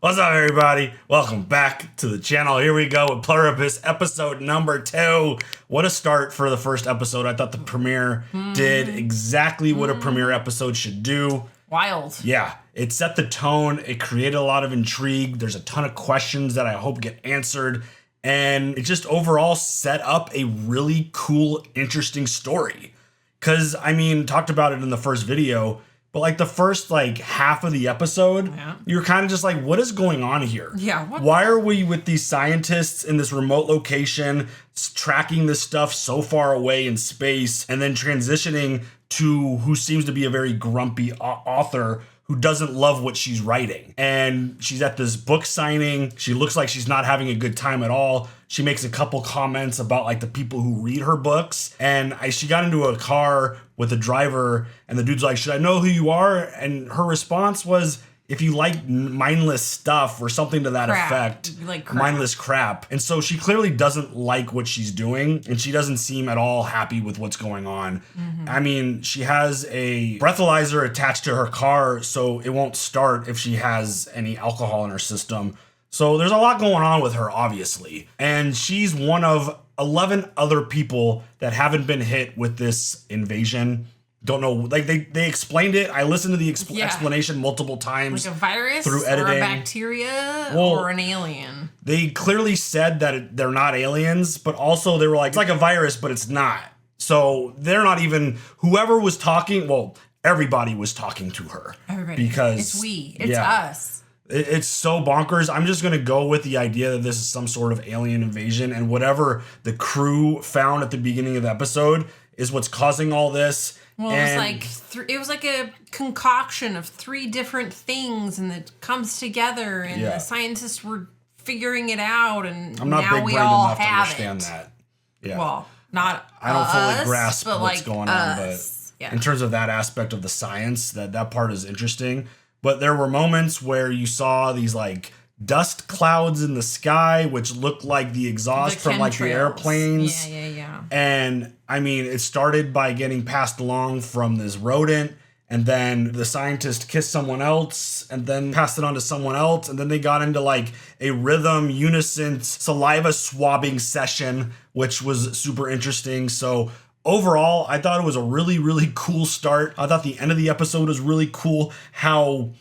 What's up, everybody? Welcome back to the channel. Here we go with Pluribus, episode number 2. What a start for the first episode. I thought the premiere did exactly what a premiere episode should do. Wild. Yeah, it set the tone. It created a lot of intrigue. There's a ton of questions that I hope get answered. And it just overall set up a really cool, interesting story. Because, I mean, talked about it in the first video, but like the first half of the episode, you're kind of just like, what is going on here? Yeah. Why are we with these scientists in this remote location, tracking this stuff so far away in space, and then transitioning to who seems to be a very grumpy author who doesn't love what she's writing. And she's at this book signing. She looks like she's not having a good time at all. She makes a couple comments about like the people who read her books. And she got into a car with the driver and the dude's like, should I know who you are? And her response was, if you like mindless stuff or something to that effect, like crap. Mindless crap. And so she clearly doesn't like what she's doing, and she doesn't seem at all happy with what's going on. I mean, she has a breathalyzer attached to her car, so it won't start if she has any alcohol in her system. So there's a lot going on with her, obviously. And she's one of 11 other people that haven't been hit with this invasion. Don't know, like they explained it. I listened to the explanation multiple times. Like a virus through editing. or a bacteria or an alien. They clearly said that they're not aliens, but also they were like, it's like a virus, but it's not. So they're not even, whoever was talking, well, everybody was talking to her. Everybody. Because it's us. It's so bonkers. I'm just going to go with the idea that this is some sort of alien invasion, and whatever the crew found at the beginning of the episode is what's causing all this. Well, it was like a concoction of 3 different things, and it comes together, and the scientists were figuring it out, and I'm not now big we brained all enough to have understand it. that. Yeah. Well, not I don't fully grasp but what's like going us. on, but in terms of that aspect of the science, that part is interesting. But there were moments where you saw these like dust clouds in the sky, which looked like the exhaust from like the airplanes. Yeah. And I mean, it started by getting passed along from this rodent, and then the scientist kissed someone else and then passed it on to someone else. And then they got into like a rhythm, unison, saliva swabbing session, which was super interesting. So overall, I thought it was a really, really cool start. I thought the end of the episode was really cool. How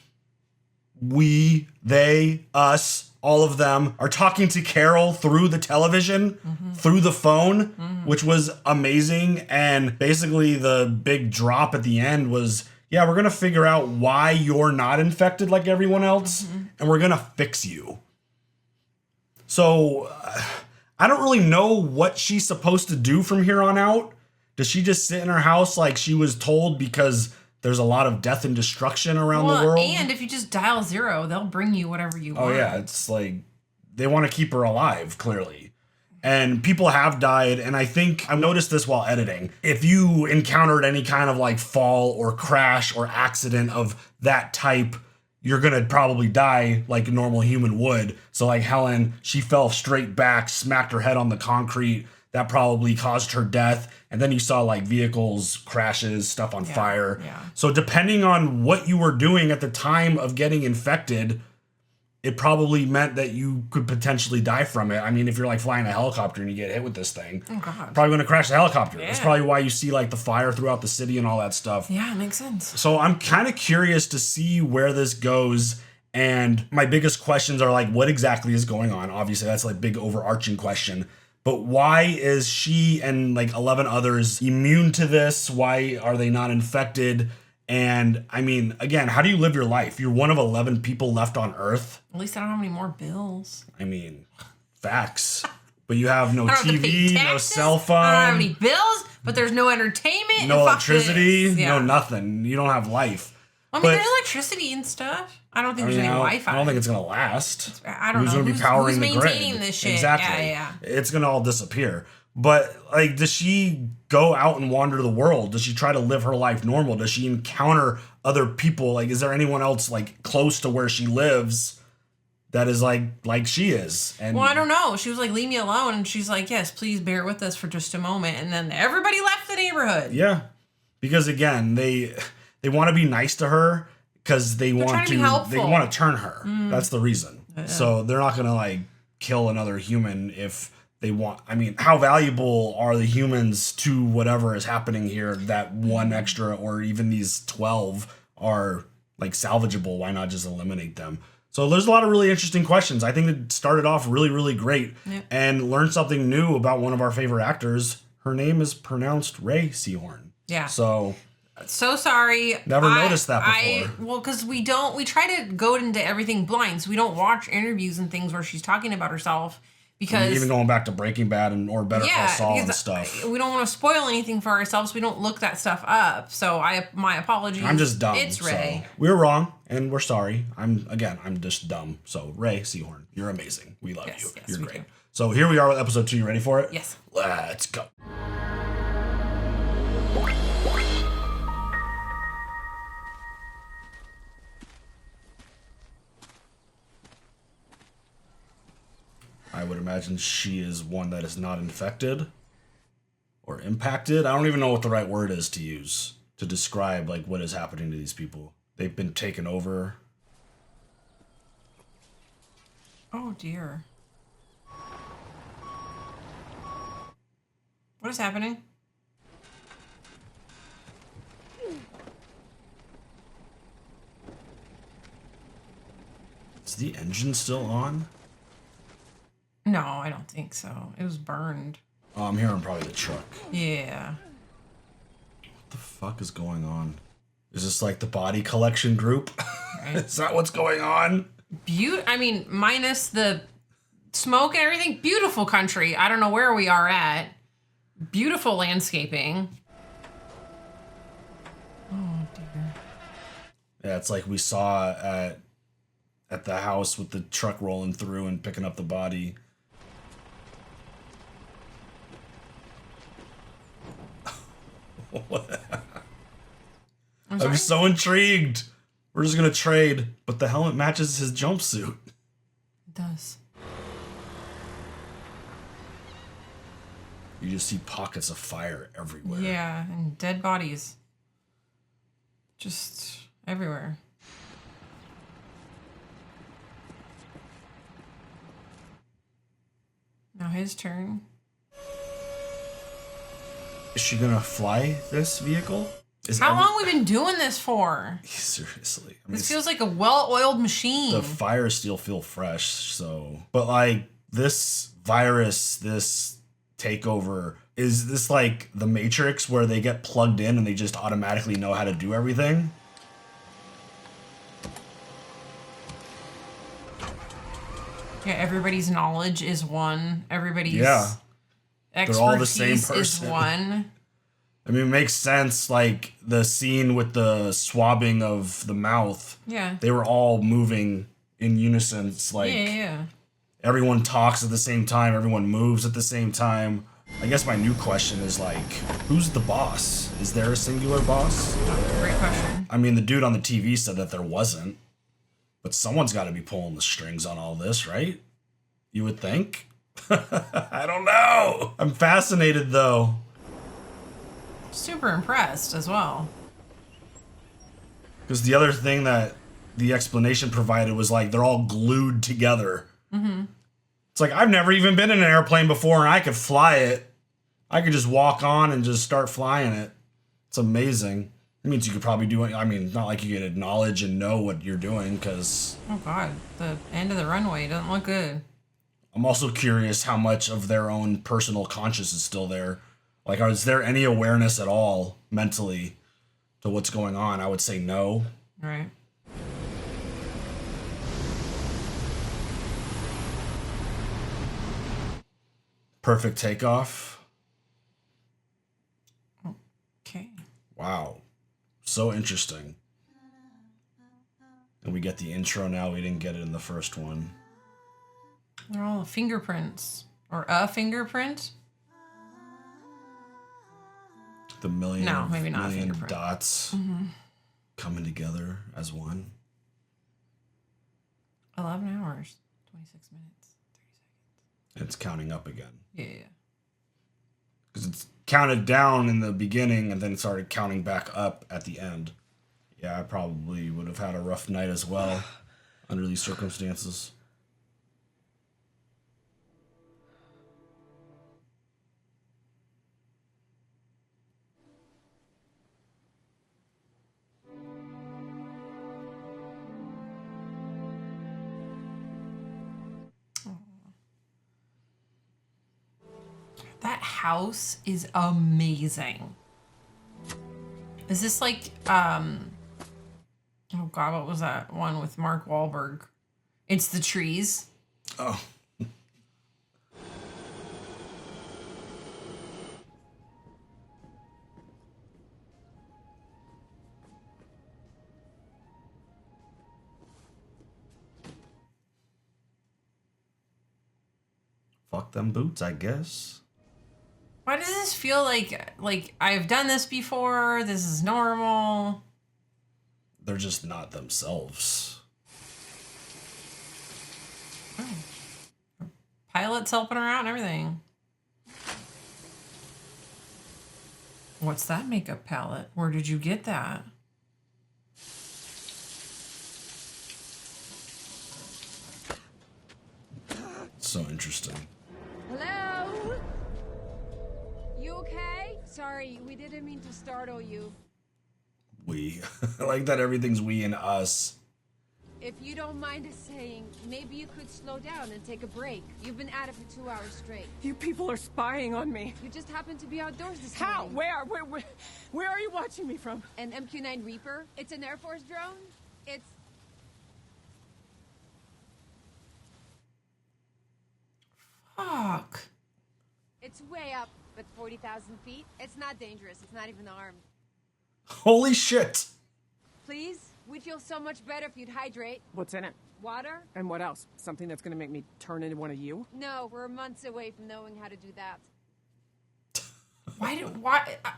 we, they, us, all of them are talking to Carol through the television, through the phone, which was amazing. And basically the big drop at the end was, yeah, we're going to figure out why you're not infected like everyone else, and we're going to fix you. So I don't really know what she's supposed to do from here on out. Does she just sit in her house like she was told because there's a lot of death and destruction around the world? And if you just dial 0, they'll bring you whatever you want. Oh, yeah. It's like they want to keep her alive, clearly. And people have died. And I think I've noticed this while editing. If you encountered any kind of like fall or crash or accident of that type, you're going to probably die like a normal human would. So like Helen, she fell straight back, smacked her head on the concrete. That probably caused her death. And then you saw like vehicles, crashes, stuff on fire. Yeah. So depending on what you were doing at the time of getting infected, it probably meant that you could potentially die from it. I mean, if you're like flying a helicopter and you get hit with this thing, probably going to crash the helicopter. Yeah. That's probably why you see like the fire throughout the city and all that stuff. Yeah, it makes sense. So I'm kind of curious to see where this goes. And my biggest questions are like, what exactly is going on? Obviously, that's like big overarching question. But why is she and like 11 others immune to this? Why are they not infected? And I mean, again, how do you live your life? You're one of 11 people left on Earth. At least I don't have any more bills. I mean, facts. But you have no I don't have to TV, pay no taxes, cell phone. I don't have any bills, but there's no entertainment. No electricity, no nothing. You don't have life. I mean, there's electricity and stuff. I don't think there's any Wi-Fi. I don't think it's going to last. I don't know. Who's going to be powering the grid? Maintaining this shit? Exactly. Yeah. It's going to all disappear. But, like, does she go out and wander the world? Does she try to live her life normal? Does she encounter other people? Like, is there anyone else, like, close to where she lives that is, like she is? And well, I don't know. She was like, leave me alone. And she's like, yes, please bear with us for just a moment. And then everybody left the neighborhood. Yeah. Because, again, they want to be nice to her because they want to be helpful. They want to turn her. That's the reason. So they're not gonna like kill another human if they want. I mean, how valuable are the humans to whatever is happening here? That one extra, or even these 12 are like salvageable. Why not just eliminate them? So there's a lot of really interesting questions. I think it started off really, really great, and learned something new about one of our favorite actors. Her name is pronounced Ray Seahorn. Yeah. So sorry. Never noticed that before. Well, because we try to go into everything blind, so we don't watch interviews and things where she's talking about herself. Because even going back to Breaking Bad or Better Call Saul and stuff. We don't want to spoil anything for ourselves. We don't look that stuff up. So my apologies. I'm just dumb. It's Ray. So we're wrong and we're sorry. I'm just dumb. So Ray Seahorn, you're amazing. We love you. You're great. Do. So here we are with episode 2. You ready for it? Yes. Let's go. I would imagine she is one that is not infected or impacted. I don't even know what the right word is to use to describe like what is happening to these people. They've been taken over. Oh dear. What is happening? Is the engine still on? No, I don't think so. It was burned. Oh, I'm hearing probably the truck. Yeah. What the fuck is going on? Is this like the body collection group? Right. Is that what's going on? I mean, minus the smoke and everything. Beautiful country. I don't know where we are at. Beautiful landscaping. Oh, dear. Yeah, it's like we saw at the house with the truck rolling through and picking up the body. I'm so intrigued. We're just gonna trade, but the helmet matches his jumpsuit. It does. You just see pockets of fire everywhere. Yeah, and dead bodies. Just everywhere. Now his turn. Is she gonna fly this vehicle? How long have we been doing this for? Seriously. I mean, this feels like a well-oiled machine. The fires still feel fresh, so... But, like, this virus, this takeover, is this, like, the Matrix where they get plugged in and they just automatically know how to do everything? Yeah, everybody's knowledge is one. Everybody's expertise they're all the same person. Is one. I mean, it makes sense, like, the scene with the swabbing of the mouth. Yeah. They were all moving in unison. It's like... Yeah. Everyone talks at the same time. Everyone moves at the same time. I guess my new question is, like, who's the boss? Is there a singular boss? Great question. I mean, the dude on the TV said that there wasn't. But someone's got to be pulling the strings on all this, right? You would think? I don't know. I'm fascinated, though. Super impressed as well. Because the other thing that the explanation provided was like they're all glued together. Mm-hmm. It's like I've never even been in an airplane before and I could fly it. I could just walk on and just start flying it. It's amazing. It means you could probably do it. I mean, not like you could acknowledge and know what you're doing because... Oh, God. The end of the runway doesn't look good. I'm also curious how much of their own personal conscious is still there. Like, is there any awareness at all mentally to what's going on? I would say no. Right. Perfect takeoff. Okay. Wow. So interesting. And we get the intro now. We didn't get it in the first one. They're all fingerprints. Or a fingerprint? The million fingerprint. dots coming together as one. 11 hours, 26 minutes, 30 seconds. It's counting up again. Yeah. Because it's counted down in the beginning and then it started counting back up at the end. Yeah, I probably would have had a rough night as well under these circumstances. That house is amazing. Is this like, oh God, what was that one with Mark Wahlberg? It's the trees. Oh. Fuck them boots, I guess. Why does this feel like I've done this before? This is normal. They're just not themselves. Oh. Pilot's helping her out and everything. What's that makeup palette? Where did you get that? So interesting. Hello? You okay? Sorry, we didn't mean to startle you. We. I like that everything's we and us. If you don't mind us saying, maybe you could slow down and take a break. You've been at it for 2 hours straight. You people are spying on me. You just happened to be outdoors this How? morning. Where are you watching me from? An MQ-9 Reaper? It's an Air Force drone? It's... Fuck. It's way up, but 40,000 feet. It's not dangerous. It's not even armed. Holy shit! Please? We'd feel so much better if you'd hydrate. What's in it? Water? And what else? Something that's gonna make me turn into one of you? No, we're months away from knowing how to do that. Why?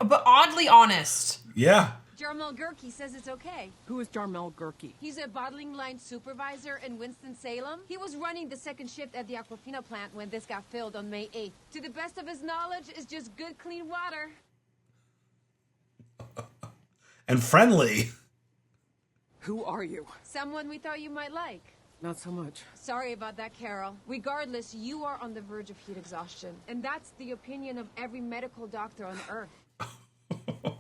But oddly honest. Yeah. Jarmel Gurkey says it's okay. Who is Jarmel Gurkey? He's a bottling line supervisor in Winston-Salem. He was running the second shift at the Aquafina plant when this got filled on May 8th. To the best of his knowledge, it's just good, clean water. And friendly. Who are you? Someone we thought you might like. Not so much. Sorry about that, Carol. Regardless, you are on the verge of heat exhaustion. And that's the opinion of every medical doctor on Earth.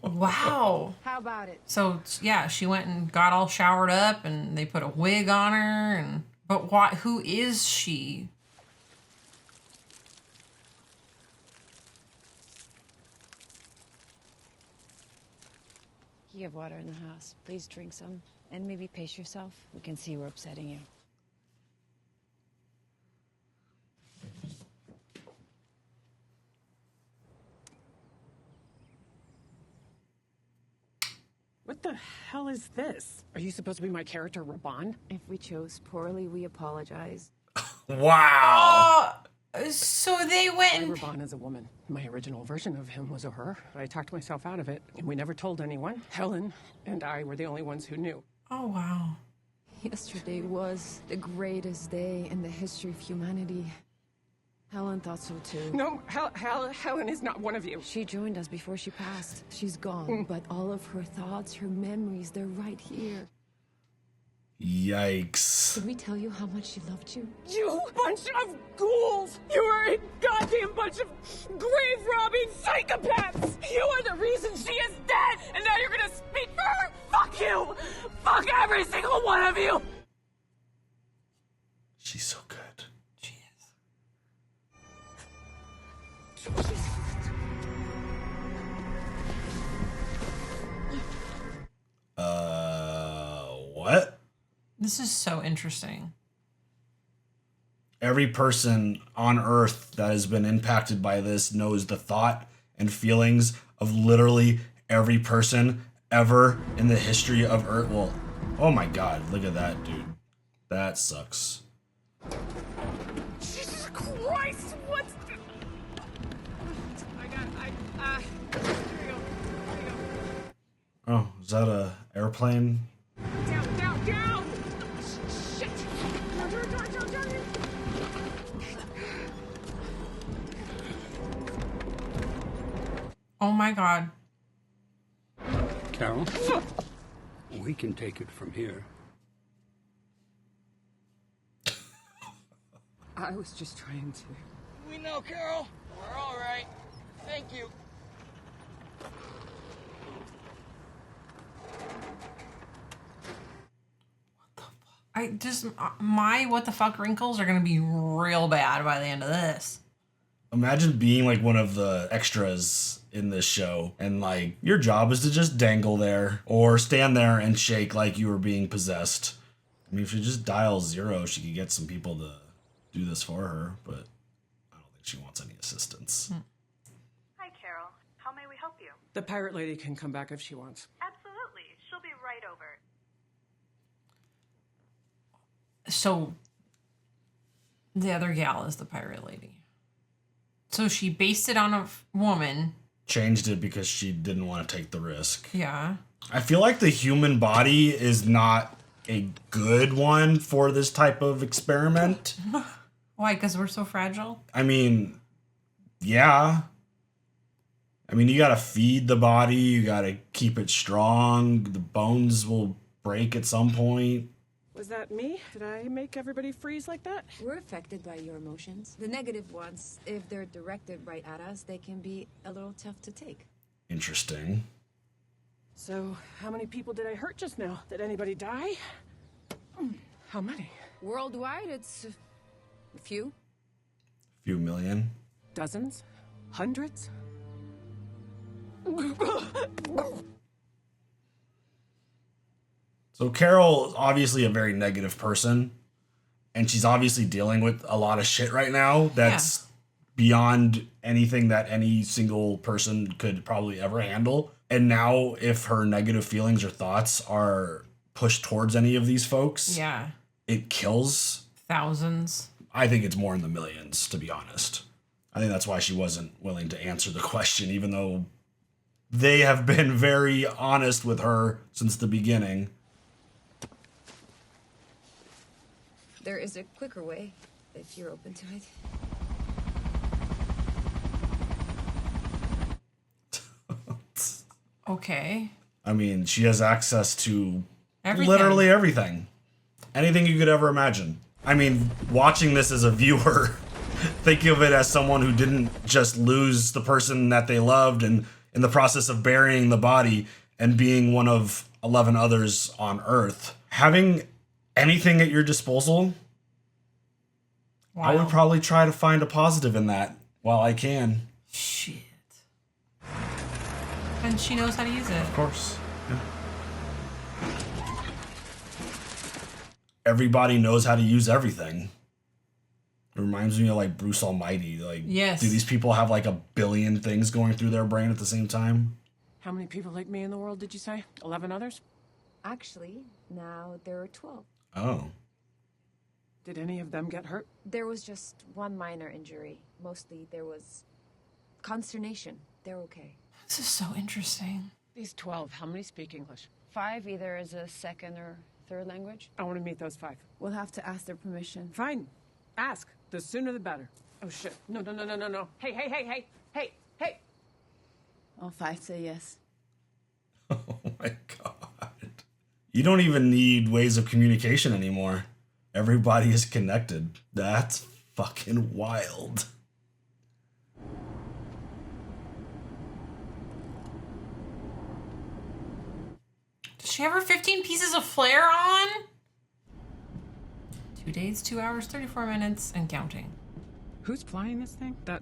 Wow. How about it? So yeah, she went and got all showered up, and they put a wig on her. And but why? Who is she? You have water in the house. Please drink some. And maybe pace yourself. We can see we're upsetting you. What the hell is this? Are you supposed to be my character, Raban? If we chose poorly, we apologize. Wow. So they went and... Raban is a woman. My original version of him was a her, but I talked myself out of it, and we never told anyone. Helen and I were the only ones who knew. Oh, wow. Yesterday was the greatest day in the history of humanity. Helen thought so too. No, Helen is not one of you. She joined us before she passed. She's gone, but all of her thoughts, her memories, they're right here. Yikes. Did we tell you how much she loved you? You bunch of ghouls! You are a goddamn bunch of grave-robbing psychopaths! You are the reason she is dead, and now you're gonna speak for her? Fuck you! Fuck every single one of you! She's so good. She What? This is so interesting. Every person on Earth that has been impacted by this knows the thought and feelings of literally every person ever in the history of Earth. Well, oh my God, look at that, dude. That sucks. Jesus Christ! What's... Here we go. Oh, is that a airplane? Down! Shit! Down. Oh my God. Carol? We can take it from here. I was just trying to. We know, Carol. We're all right. Thank you. My what the fuck wrinkles are gonna be real bad by the end of this. Imagine being like one of the extras in this show and like your job is to just dangle there or stand there and shake like you were being possessed. I mean, if she just dials 0, she could get some people to do this for her, but I don't think she wants any assistance. Hi, Carol. How may we help you? The pirate lady can come back if she wants. Absolutely. She'll be right over. So the other gal is the pirate lady. So she based it on a woman. Changed it because she didn't want to take the risk. Yeah. I feel like the human body is not a good one for this type of experiment. Why? Because we're so fragile? I mean, yeah. I mean, you gotta feed the body, you gotta keep it strong, the bones will break at some point. Was that me? Did I make everybody freeze like that? We're affected by your emotions. The negative ones, if they're directed right at us, they can be a little tough to take. Interesting. So, how many people did I hurt just now? Did anybody die? How many? Worldwide, it's a few. Few million. Dozens? Hundreds? So Carol is obviously a very negative person, and she's obviously dealing with a lot of shit right now that's beyond anything that any single person could probably ever handle. And now if her negative feelings or thoughts are pushed towards any of these folks, it kills thousands. I think it's more in the millions, to be honest. I think that's why she wasn't willing to answer the question, even though they have been very honest with her since the beginning. There is a quicker way, if you're open to it. Okay. I mean, she has access to Everything. literally everything. Anything you could ever imagine. I mean, watching this as a viewer, think of it as someone who didn't just lose the person that they loved and in the process of burying the body and being one of 11 others on Earth. Having anything at your disposal, I would probably try to find a positive in that while I can. Shit. And she knows how to use it. Of course. Yeah. Everybody knows how to use everything. It reminds me of like Bruce Almighty. Like, yes. Do these people have like a billion things going through their brain at the same time? How many people like me in the world did you say? 11 others? Actually, now there are 12. Oh. Did any of them get hurt? There was just one minor injury. Mostly there was consternation. They're okay. This is so interesting. These 12, how many speak English? 5 either as a second or third language. I want to meet those 5. We'll have to ask their permission. Fine. Ask. The sooner the better. Oh, shit. No. Hey. All 5 say yes. Oh my God. You don't even need ways of communication anymore. Everybody is connected. That's fucking wild. Does she have her 15 pieces of flair on? 2 days, 2 hours, 34 minutes, and counting. Who's flying this thing? That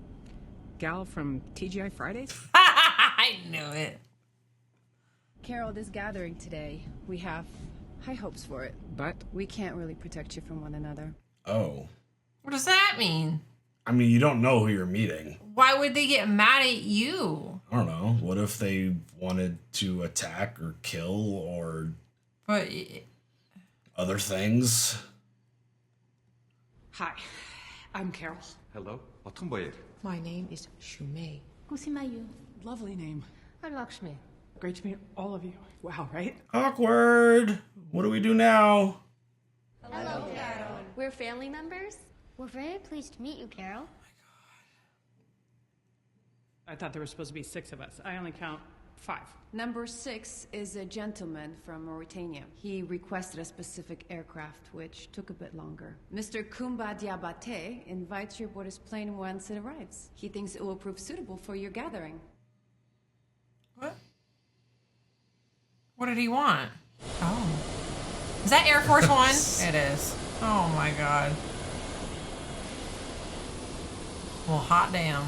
gal from TGI Fridays? I knew it. Carol, this gathering today, we have high hopes for it. But we can't really protect you from one another. Oh. What does that mean? I mean, you don't know who you're meeting. Why would they get mad at you? I don't know. What if they wanted to attack or kill or But other things? Hi, I'm Carol. Hello. 어떤 거예요? My name is Shumei. Kusimayu. Lovely name. I'm Lakshmi. Great to meet all of you. Wow, right? Awkward. What do we do now? Hello, Carol. We're family members? We're very pleased to meet you, Carol. I thought there were supposed to be 6 of us. I only count 5. Number 6 is a gentleman from Mauritania. He requested a specific aircraft, which took a bit longer. Mr. Kumba Diabate invites you aboard his plane once it arrives. He thinks it will prove suitable for your gathering. What? What did he want? Oh. Is that Air Force One? It is. Oh my god. Well, hot damn.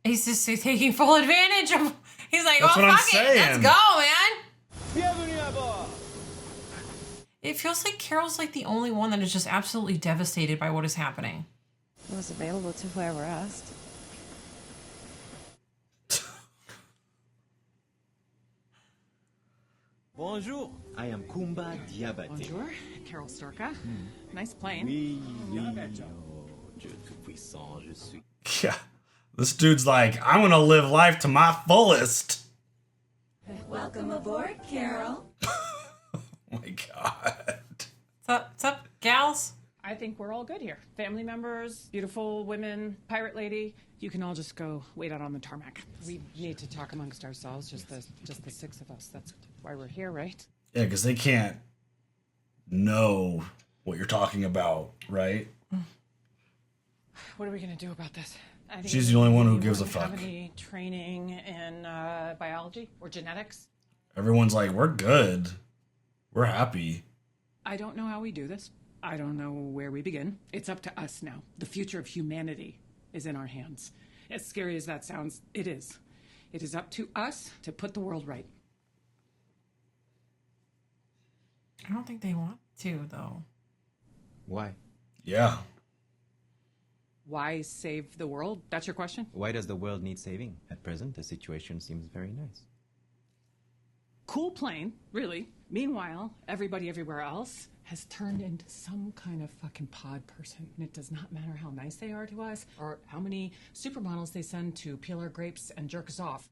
He's just taking full advantage of... He's like, That's oh, what I'm fuck it. saying. Let's go, man. It feels like Carol's like the only one that is just absolutely devastated by what is happening. It was available to whoever asked. Bonjour, I am Kumba Diabate. Bonjour, Carol Storka. Nice plane. Oui, oui. Oh, Dieu tout-puissant, je suis. Yeah. This dude's like, I want to live life to my fullest. Welcome aboard, Carol. Oh my god. What's up, gals? I think we're all good here. Family members, beautiful women, pirate lady. You can all just go wait out on the tarmac. We need to talk amongst ourselves, just the 6 of us. That's why we're here, right? Yeah, because they can't know what you're talking about, right? What are we gonna do about this? I think She's the only one who gives a have fuck. any training in biology or genetics? Everyone's like, we're good. We're happy. I don't know how we do this. I don't know where we begin. It's up to us now. The future of humanity is in our hands. As scary as that sounds, it is. It is up to us to put the world right. I don't think they want to, though. Why? Yeah. Why save the world? That's your question? Why does the world need saving? At present, the situation seems very nice. Cool plane, really. Meanwhile, everybody everywhere else has turned into some kind of fucking pod person. And it does not matter how nice they are to us or how many supermodels they send to peel our grapes and jerk us off.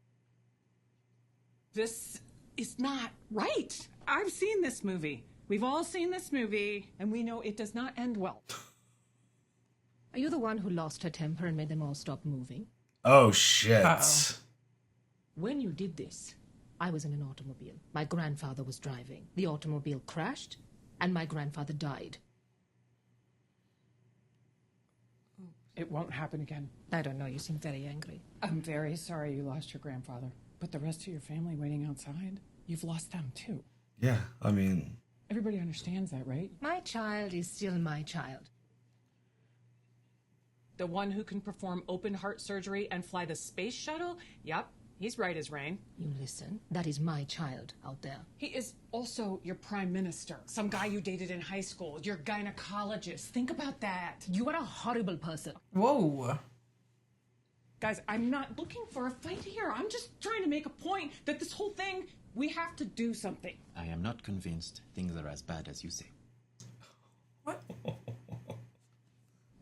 This is not right. I've seen this movie. We've all seen this movie, and we know it does not end well. Are you the one who lost her temper and made them all stop moving? Oh, shit. Uh-oh. When you did this, I was in an automobile. My grandfather was driving. The automobile crashed, and my grandfather died. It won't happen again. I don't know, you seem very angry. I'm very sorry you lost your grandfather, but the rest of your family waiting outside, you've lost them too. Yeah, I mean... Everybody understands that, right? My child is still my child. The one who can perform open heart surgery and fly the space shuttle? Yep, he's right as rain. You listen, that is my child out there. He is also your prime minister, some guy you dated in high school, your gynecologist. Think about that. You are a horrible person. Whoa. Guys, I'm not looking for a fight here. I'm just trying to make a point that this whole thing, we have to do something. I am not convinced things are as bad as you say. What?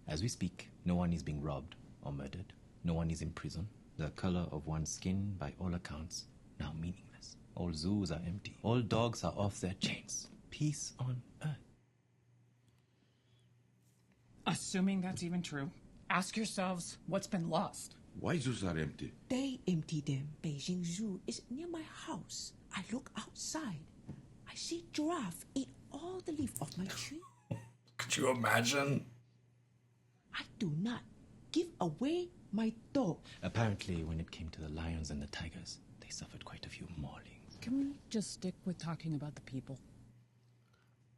As we speak, no one is being robbed or murdered. No one is in prison. The color of one's skin, by all accounts, now meaningless. All zoos are empty. All dogs are off their chains. Peace on earth. Assuming that's even true, ask yourselves what's been lost. Why zoos are empty? They empty them. Beijing Zoo is near my house. I look outside. I see giraffe eat all the leaf off my tree. Could you imagine? I do not give away my dog. Apparently, when it came to the lions and the tigers, they suffered quite a few maulings. Can we just stick with talking about the people?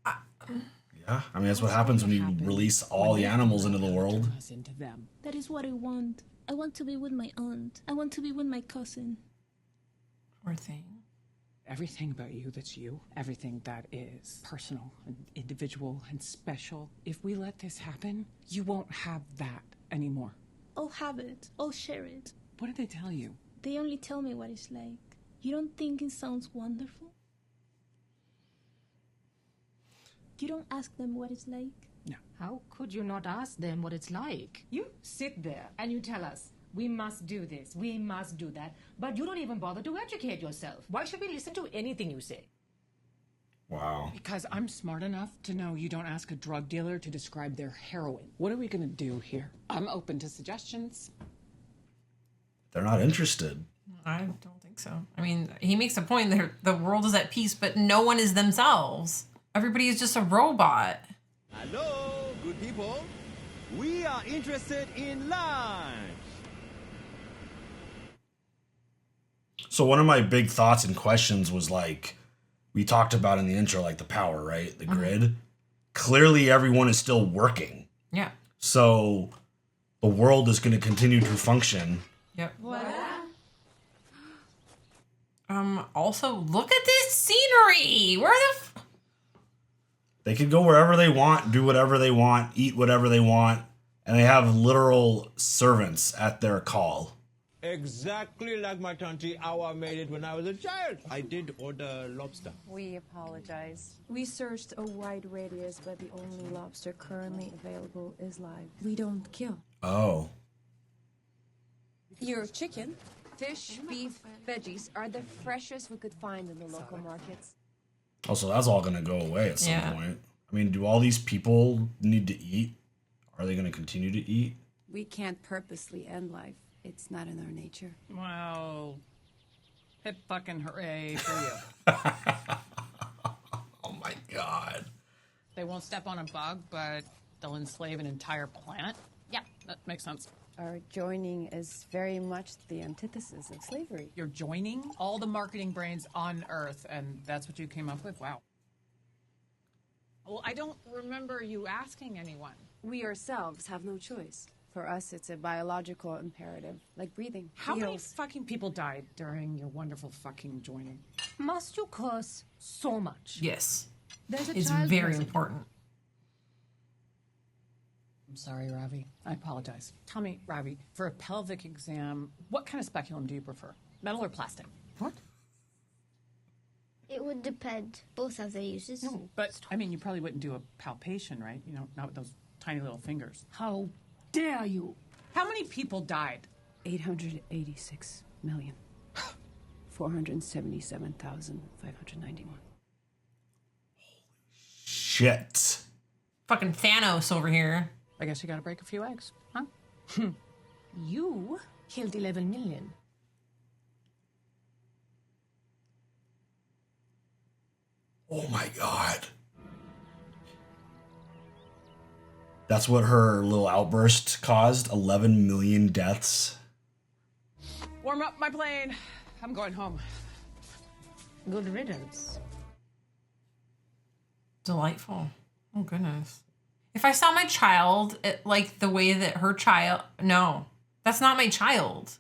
Yeah, I mean, that's what happens when you release all the animals into the world. Into them. That is what I want. I want to be with my aunt. I want to be with my cousin. Poor thing. Everything about you that's you, everything that is personal and individual and special, if we let this happen, you won't have that anymore. I'll have it. I'll share it. What did they tell you? They only tell me what it's like. You don't think it sounds wonderful? You don't ask them what it's like? No. How could you not ask them what it's like? You sit there and you tell us, we must do this, we must do that, but you don't even bother to educate yourself. Why should we listen to anything you say? Wow. Because I'm smart enough to know you don't ask a drug dealer to describe their heroin. What are we going to do here? I'm open to suggestions. They're not interested. I don't think so. I mean, he makes a point that the world is at peace, but no one is themselves. Everybody is just a robot. Hello, good people. We are interested in lunch. So one of my big thoughts and questions was like, we talked about in the intro, like the power, right? The grid. Clearly everyone is still working. Yeah. So the world is going to continue to function. Yep. Also, look at this scenery. Where the They can go wherever they want, do whatever they want, eat whatever they want, and they have literal servants at their call. Exactly like my Auntie Awa made it when I was a child. I did order lobster. We apologize. We searched a wide radius, but the only lobster currently available is live. We don't kill. Oh. Your chicken, fish, beef, veggies are the freshest we could find in the local markets. Also, that's all going to go away at some point. I mean, do all these people need to eat? Are they going to continue to eat? We can't purposely end life. It's not in our nature. Well, hip fucking hooray for you. Oh my God. They won't step on a bug, but they'll enslave an entire planet? Yeah, that makes sense. Our joining is very much the antithesis of slavery. You're joining all the marketing brains on Earth, and that's what you came up with? Wow. Well, I don't remember you asking anyone. We ourselves have no choice. For us, it's a biological imperative, like breathing. How many fucking people died during your wonderful fucking joining? Must you curse so much? Yes. There's a It's child very present. important. I'm sorry, Ravi. I apologize. Tell me, Ravi, for a pelvic exam, what kind of speculum do you prefer? Metal or plastic? What? It would depend. Both have their uses. No, but, I mean, you probably wouldn't do a palpation, right? You know, not with those tiny little fingers. How dare you? How many people died? 886 million. 477,591. Shit. Fucking Thanos over here. I guess you gotta break a few eggs, huh? You killed 11 million. Oh my God. That's what her little outburst caused. 11 million deaths. Warm up my plane. I'm going home. Good riddance. Delightful. Oh, goodness. If I saw my child like the way that her child... No, that's not my child.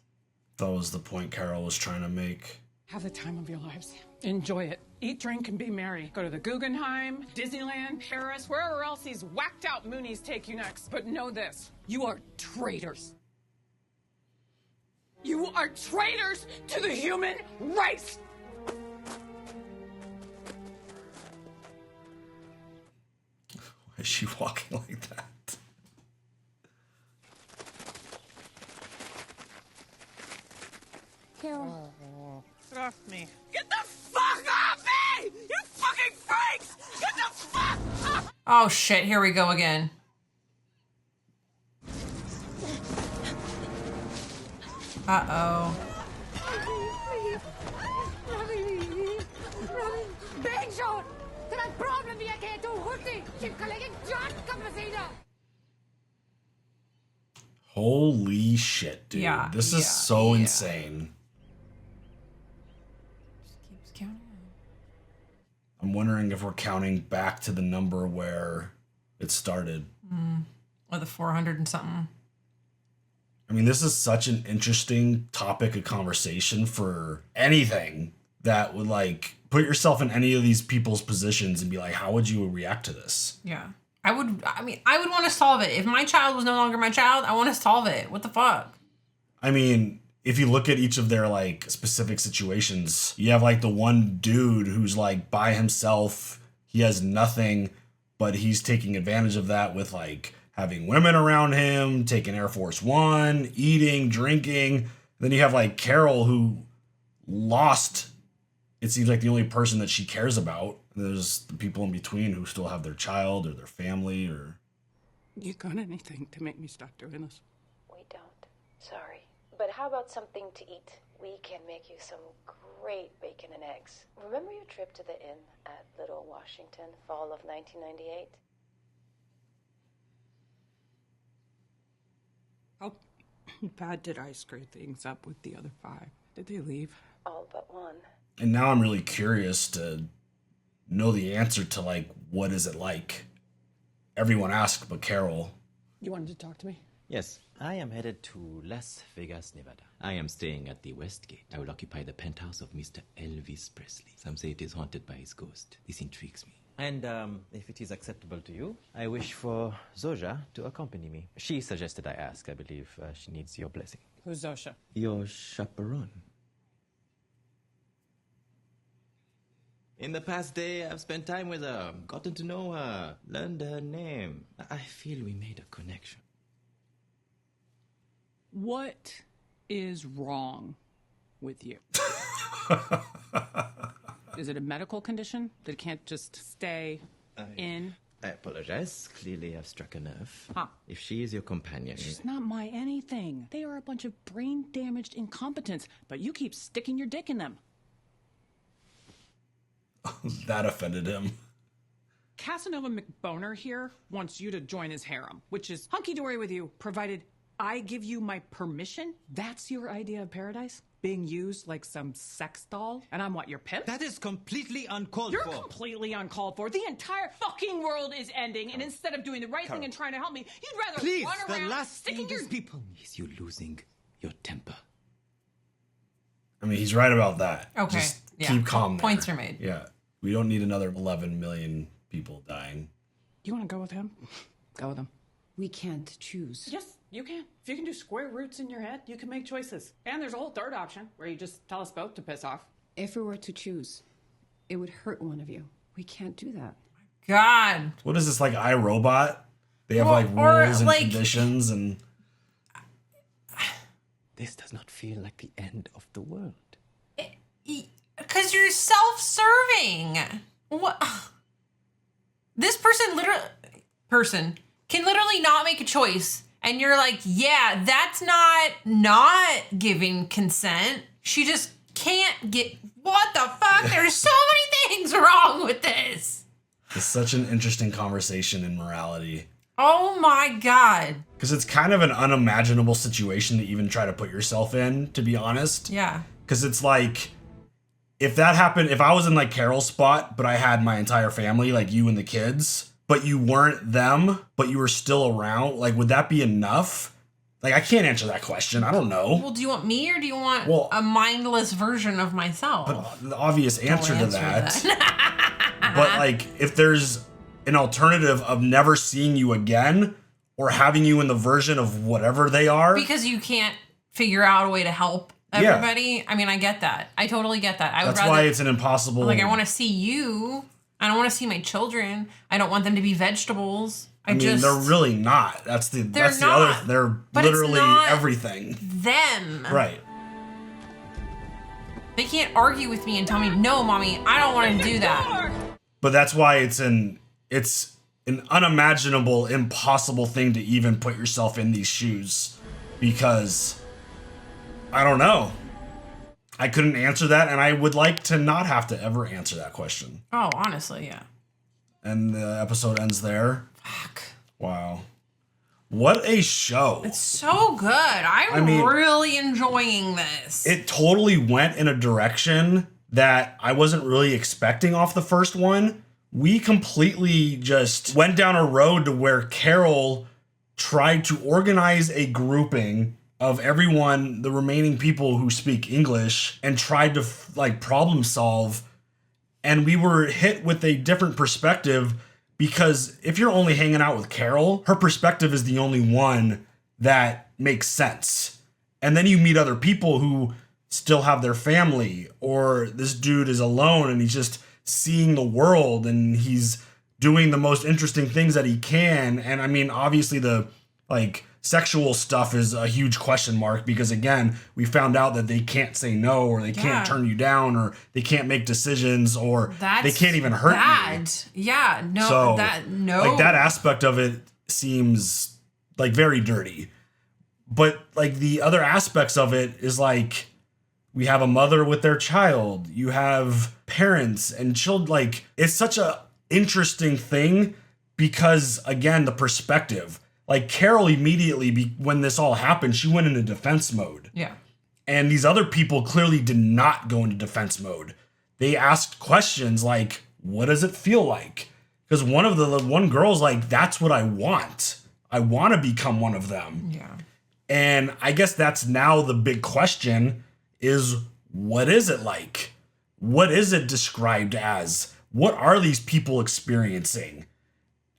That was the point Carol was trying to make. Have the time of your lives. Enjoy it. Eat, drink, and be merry. Go to the Guggenheim, Disneyland, Paris, wherever else these whacked out Moonies take you next. But know this, you are traitors. You are traitors to the human race! Why is she walking like that? Carol. Get off me. Get the fuck off me! You fucking freaks! Get the fuck off! Oh, shit. Here we go again. Uh-oh. Holy shit, dude. Yeah, This is so insane. Keeps counting. I'm wondering if we're counting back to the number where it started. Or the 400 and something. I mean, this is such an interesting topic of conversation for anything that would, like, put yourself in any of these people's positions and be like, how would you react to this? Yeah. I would want to solve it. If my child was no longer my child, I want to solve it. What the fuck? I mean, if you look at each of their, like, specific situations, you have, like, the one dude who's, like, by himself. He has nothing, but he's taking advantage of that with, like, having women around him, taking Air Force One, eating, drinking. Then you have, like, Carol, who lost, it seems like, the only person that she cares about. There's the people in between who still have their child or their family or... You got anything to make me stop doing this? We don't. Sorry. But how about something to eat? We can make you some great bacon and eggs. Remember your trip to the inn at Little Washington, fall of 1998? How bad did I screw things up with the other 5? Did they leave? All but one. And now I'm really curious to know the answer to, like, what is it like? Everyone asked but Carol. You wanted to talk to me? Yes, I am headed to Las Vegas, Nevada. I am staying at the Westgate. I will occupy the penthouse of Mr. Elvis Presley. Some say it is haunted by his ghost. This intrigues me. And if it is acceptable to you, I wish for Zoja to accompany me. She suggested I ask. I believe she needs your blessing. Who's Zosha? Your chaperone. In the past day, I've spent time with her, gotten to know her, learned her name. I feel we made a connection. What is wrong with you? Is it a medical condition that can't just stay in? I apologize. Clearly, I've struck a nerve. Huh. If she is your companion... She's not my anything. They are a bunch of brain-damaged incompetents, but you keep sticking your dick in them. That offended him. Casanova McBoner here wants you to join his harem, which is hunky-dory with you, provided I give you my permission. That's your idea of paradise? Being used like some sex doll? And I'm what, your pimp? That is completely uncalled You're for. completely uncalled for. The entire fucking world is ending, and instead of doing the right thing and trying to help me, you'd rather Please, run the around last sticking thing your... these people... Is you losing your temper? I mean, he's right about that. Okay. Just Yeah. keep calm there. Points are made. Yeah. We don't need another 11 million people dying. You want to go with him? Go with him. We can't choose. Yes, you can. If you can do square roots in your head, you can make choices. And there's a whole third option where you just tell us both to piss off. If we were to choose, it would hurt one of you. We can't do that. God. What is this, like iRobot? They have, Well, like, or, rules and like- conditions and... This does not feel like the end of the world. Because you're self-serving. What? This person can literally not make a choice. And you're like, yeah, that's not giving consent. She just can't get... What the fuck? There's so many things wrong with this. It's such an interesting conversation in morality. Oh my God. Because it's kind of an unimaginable situation to even try to put yourself in, to be honest. Yeah. Because it's like, if that happened, if I was in like Carol's spot, but I had my entire family, like you and the kids, but you weren't them, but you were still around, like, would that be enough? Like, I can't answer that question. I don't know. Well, do you want me or do you want a mindless version of myself? But the obvious answer to that. But like, if there's an alternative of never seeing you again or having you in the version of whatever they are. Because you can't figure out a way to help everybody. Yeah. I mean, I get that. I totally get that. That's why it's an impossible. Like, I want to see you. I don't want to see my children. I don't want them to be vegetables. I mean, they're really not. That's the other. They're literally everything. Them. Right. They can't argue with me and tell me, no, mommy, I don't want to do that. But that's why it's an unimaginable, impossible thing to even put yourself in these shoes, because I don't know. I couldn't answer that, and I would like to not have to ever answer that question. Oh, honestly, yeah. And the episode ends there. Fuck. Wow. What a show. It's so good. I'm really enjoying this. It totally went in a direction that I wasn't really expecting off the first one. We completely just went down a road to where Carol tried to organize a grouping of everyone, the remaining people who speak English, and tried to like problem solve. And we were hit with a different perspective, because if you're only hanging out with Carol, her perspective is the only one that makes sense. And then you meet other people who still have their family, or this dude is alone and he's just seeing the world and he's doing the most interesting things that he can. And I mean, obviously the like sexual stuff is a huge question mark, because again, we found out that they can't say no, or they can't turn you down, or they can't make decisions, or they can't even hurt you. Yeah, no, So, no. like, that aspect of it seems like very dirty. But like the other aspects of it is like, We have a mother with their child. You have parents and children. Like, it's such a interesting thing because, again, the perspective. Like, Carol immediately, when this all happened, she went into defense mode. Yeah. And these other people clearly did not go into defense mode. They asked questions like, what does it feel like? Because one girl's like, that's what I want. I want to become one of them. Yeah. And I guess that's now the big question is, what is it like? What is it described as? What are these people experiencing?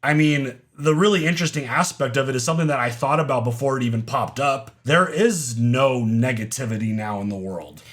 I mean, the really interesting aspect of it is something that I thought about before it even popped up. There is no negativity now in the world.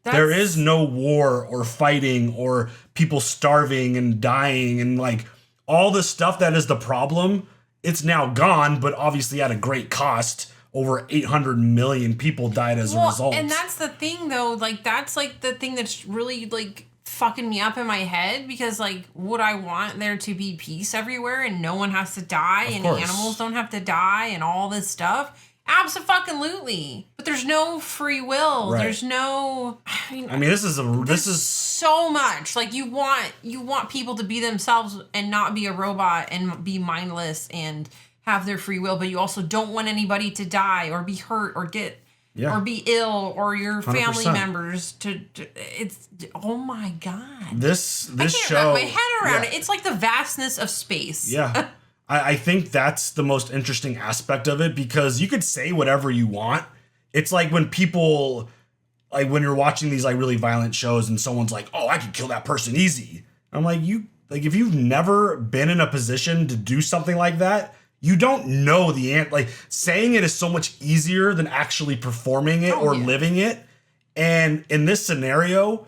There is no war or fighting or people starving and dying and like all the stuff that is the problem. It's now gone, but obviously at a great cost. Over 800 million people died as a result. And that's the thing, though. Like, that's, like, the thing that's really, like, fucking me up in my head. Because, like, would I want there to be peace everywhere and no one has to die and animals don't have to die and all this stuff? Abso-fucking-lutely. But there's no free will. Right. There's no... I mean, this is so much. Like, you want people to be themselves and not be a robot and be mindless and... have their free will, but you also don't want anybody to die or be hurt or get or be ill or your family 100%. members to it's oh my god. This I can't show wrap my head around it. It's like the vastness of space. Yeah. I think that's the most interesting aspect of it because you could say whatever you want. It's like when people like when you're watching these like really violent shows and someone's like, "Oh, I could kill that person easy." I'm like, if you've never been in a position to do something like that, you don't know the answer. Like, saying it is so much easier than actually performing it living it. And in this scenario,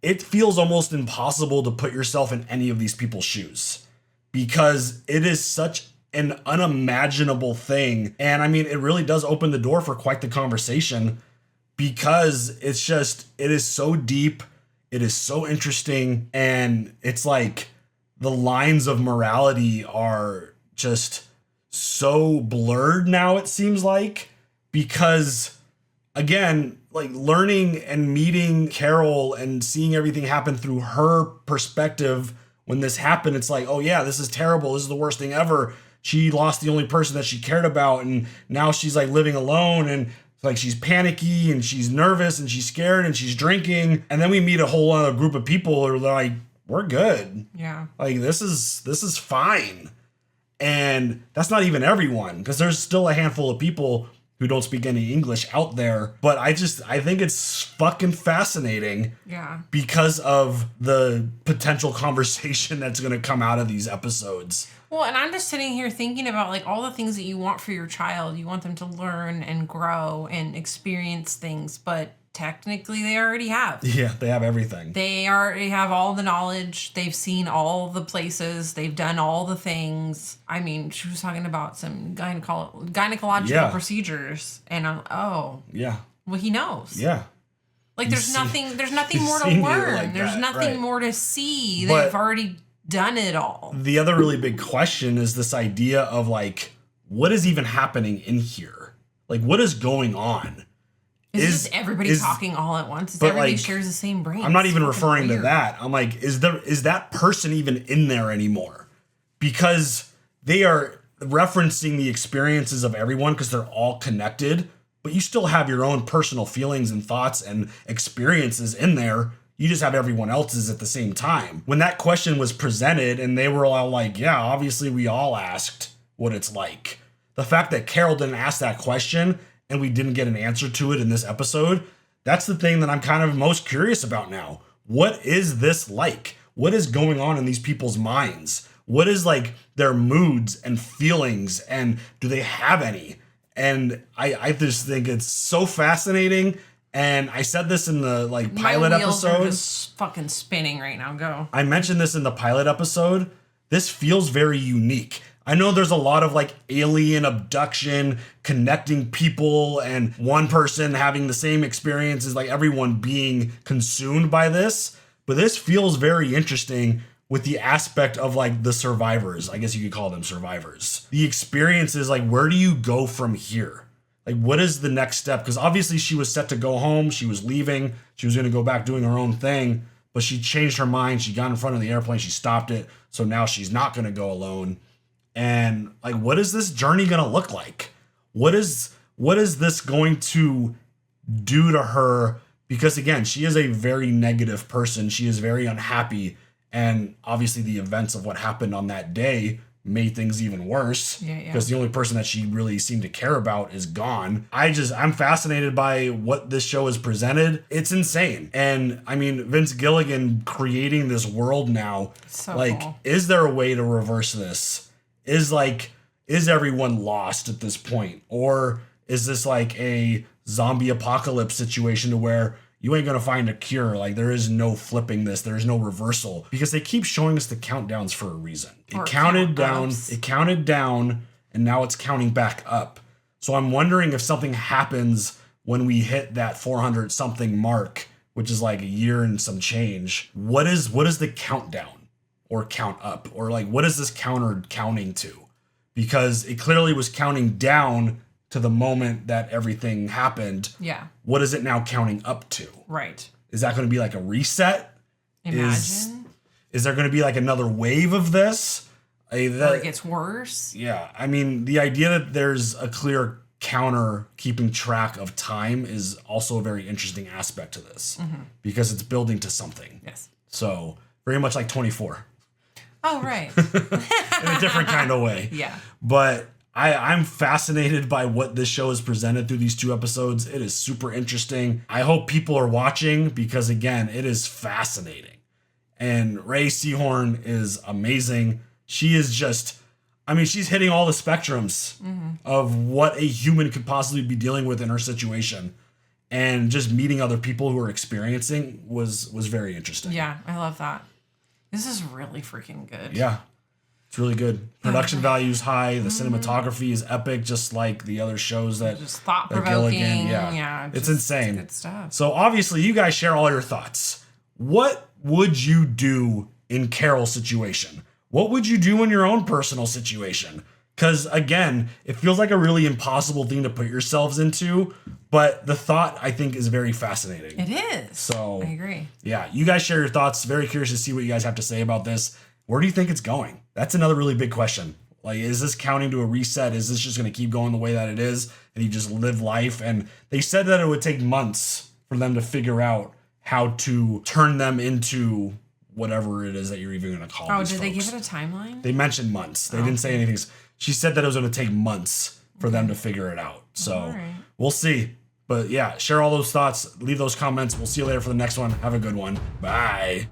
it feels almost impossible to put yourself in any of these people's shoes because it is such an unimaginable thing. And I mean, it really does open the door for quite the conversation because it is so deep. It is so interesting. And it's like the lines of morality are just so blurred now, it seems like, because again, like learning and meeting Carol and seeing everything happen through her perspective when this happened, it's like, oh yeah, this is terrible. This is the worst thing ever. She lost the only person that she cared about. And now she's like living alone and like she's panicky and she's nervous and she's scared and she's drinking. And then we meet a whole other group of people who are like, we're good. Yeah. Like this is fine. And that's not even everyone, because there's still a handful of people who don't speak any English out there. But I think it's fucking fascinating. Yeah. Because of the potential conversation that's going to come out of these episodes. Well, and I'm just sitting here thinking about like all the things that you want for your child. You want them to learn and grow and experience things, but technically they already have. Yeah, they have everything. They already have all the knowledge. They've seen all the places. They've done all the things. I mean, she was talking about some gynecological procedures, and yeah. Well, he knows. Yeah. Like there's nothing more to learn. Like there's nothing more to see. But they've already done it all. The other really big question is this idea of like, what is even happening in here? Like, what is going on? Is just everybody talking all at once? Is everybody shares the same brain? I'm not even referring to that. I'm like, is that person even in there anymore? Because they are referencing the experiences of everyone because they're all connected, but you still have your own personal feelings and thoughts and experiences in there. You just have everyone else's at the same time. When that question was presented and they were all like, yeah, obviously we all asked what it's like. The fact that Carol didn't ask that question and we didn't get an answer to it in this episode, that's the thing that I'm kind of most curious about now. What is this like? What is going on in these people's minds? What is like their moods and feelings, and do they have any? And I just think it's so fascinating. And I said this in the like pilot episode. My wheels are just fucking spinning right now. Go. I mentioned this in the pilot episode. This feels very unique. I know there's a lot of like alien abduction, connecting people, and one person having the same experience as like everyone being consumed by this. But this feels very interesting with the aspect of like the survivors. I guess you could call them survivors. The experience is like, where do you go from here? Like, what is the next step? Because obviously she was set to go home. She was leaving. She was going to go back doing her own thing. But she changed her mind. She got in front of the airplane. She stopped it. So now she's not going to go alone. And like, what is this journey going to look like? What is this going to do to her? Because again, she is a very negative person. She is very unhappy. And obviously the events of what happened on that day made things even worse. Because the only person that she really seemed to care about is gone. I'm fascinated by what this show has presented. It's insane. And I mean, Vince Gilligan creating this world now, So like, cool. is there a way to reverse this? Is everyone lost at this point? Or is this like a zombie apocalypse situation to where you ain't gonna find a cure? Like, there is no flipping this. There is no reversal, because they keep showing us the countdowns for a reason. It counted down, and now it's counting back up. So I'm wondering if something happens when we hit that 400 something mark, which is like a year and some change. What is the countdown or count up, or like, what is this counter counting to? Because it clearly was counting down to the moment that everything happened. Yeah. What is it now counting up to? Right. Is that going to be like a reset? Imagine. Is there going to be like another wave of this? Or it gets worse. Yeah. I mean, the idea that there's a clear counter keeping track of time is also a very interesting aspect to this, because it's building to something. Yes. So very much like 24. Oh, right. In a different kind of way. Yeah. But I'm fascinated by what this show has presented through these 2 episodes. It is super interesting. I hope people are watching, because again, it is fascinating. And Ray Seahorn is amazing. She is just, I mean, she's hitting all the spectrums of what a human could possibly be dealing with in her situation. And just meeting other people who are experiencing was very interesting. Yeah, I love that. This is really freaking good. Yeah. It's really good. Production value is high. The cinematography is epic, just like the other shows that just thought-provoking. Yeah, it's just insane. Good stuff. So obviously, you guys share all your thoughts. What would you do in Carol's situation? What would you do in your own personal situation? Because again, it feels like a really impossible thing to put yourselves into, but the thought, I think, is very fascinating. It is. So I agree. Yeah, you guys share your thoughts. Very curious to see what you guys have to say about this. Where do you think it's going? That's another really big question. Like, is this counting to a reset? Is this just going to keep going the way that it is, and you just live life? And they said that it would take months for them to figure out how to turn them into whatever it is that you're even going to call these did they folks. give it a timeline? They mentioned months. They didn't say anything. She said that it was going to take months for them to figure it out. So we'll see. But yeah, share all those thoughts. Leave those comments. We'll see you later for the next one. Have a good one. Bye.